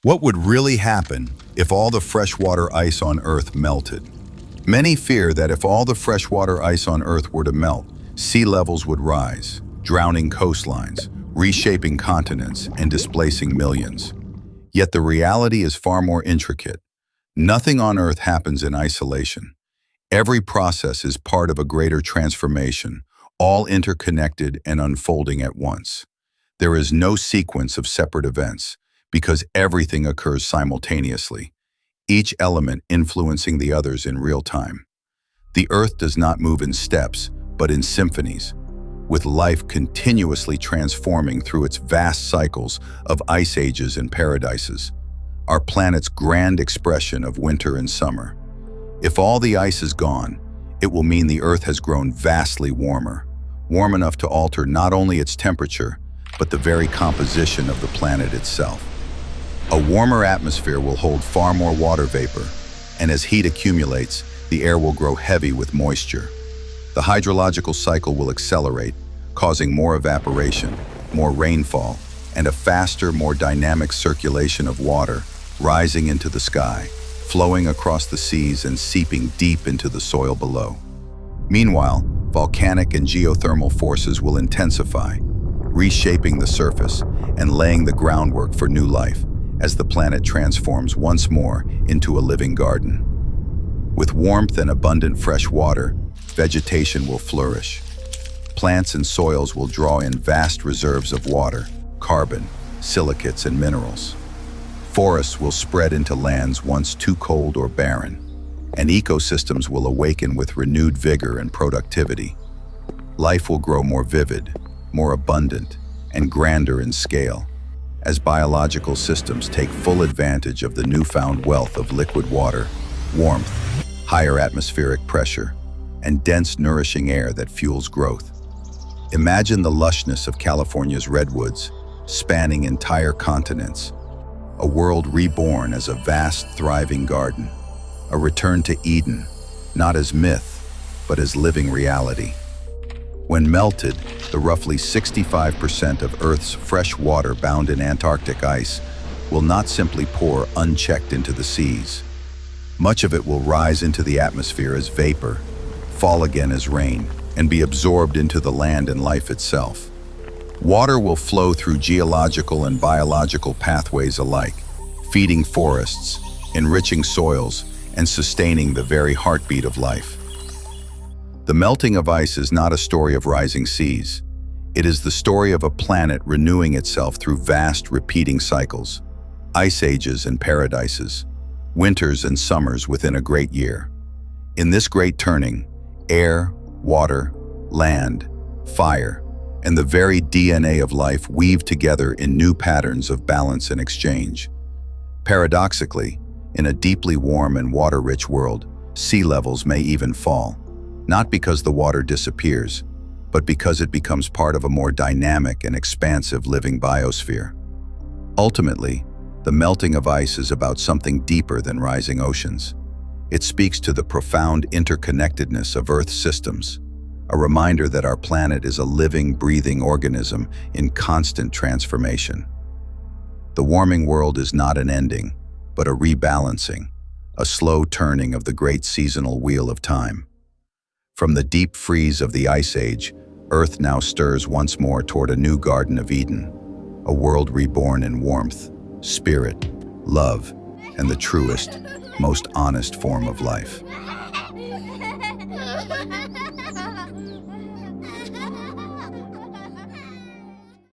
What would really happen if all the freshwater ice on Earth melted? Many fear that if all the freshwater ice on Earth were to melt, sea levels would rise, drowning coastlines, reshaping continents, and displacing millions. Yet the reality is far more intricate. Nothing on Earth happens in isolation. Every process is part of a greater transformation, all interconnected and unfolding at once. There is no sequence of separate events, because everything occurs simultaneously, each element influencing the others in real time. The Earth does not move in steps, but in symphonies, with life continuously transforming through its vast cycles of ice ages and paradises, our planet's grand expression of winter and summer. If all the ice is gone, it will mean the Earth has grown vastly warmer, warm enough to alter not only its temperature, but the very composition of the planet itself. A warmer atmosphere will hold far more water vapor, and as heat accumulates, the air will grow heavy with moisture. The hydrological cycle will accelerate, causing more evaporation, more rainfall, and a faster, more dynamic circulation of water rising into the sky, flowing across the seas and seeping deep into the soil below. Meanwhile, volcanic and geothermal forces will intensify, reshaping the surface and laying the groundwork for new life as the planet transforms once more into a living garden. With warmth and abundant fresh water, vegetation will flourish. Plants and soils will draw in vast reserves of water, carbon, silicates, and minerals. Forests will spread into lands once too cold or barren, and ecosystems will awaken with renewed vigor and productivity. Life will grow more vivid, more abundant, and grander in scale, as biological systems take full advantage of the newfound wealth of liquid water, warmth, higher atmospheric pressure, and dense, nourishing air that fuels growth. Imagine the lushness of California's redwoods, spanning entire continents, a world reborn as a vast, thriving garden, a return to Eden, not as myth, but as living reality. When melted, the roughly 65% of Earth's fresh water bound in Antarctic ice will not simply pour unchecked into the seas. Much of it will rise into the atmosphere as vapor, fall again as rain, and be absorbed into the land and life itself. Water will flow through geological and biological pathways alike, feeding forests, enriching soils, and sustaining the very heartbeat of life. The melting of ice is not a story of rising seas. It is the story of a planet renewing itself through vast, repeating cycles, ice ages and paradises, winters and summers within a great year. In this great turning, air, water, land, fire, and the very DNA of life weave together in new patterns of balance and exchange. Paradoxically, in a deeply warm and water-rich world, sea levels may even fall, not because the water disappears, but because it becomes part of a more dynamic and expansive living biosphere. Ultimately, the melting of ice is about something deeper than rising oceans. It speaks to the profound interconnectedness of Earth's systems, a reminder that our planet is a living, breathing organism in constant transformation. The warming world is not an ending, but a rebalancing, a slow turning of the great seasonal wheel of time. From the deep freeze of the Ice Age, Earth now stirs once more toward a new Garden of Eden, a world reborn in warmth, spirit, love, and the truest, most honest form of life.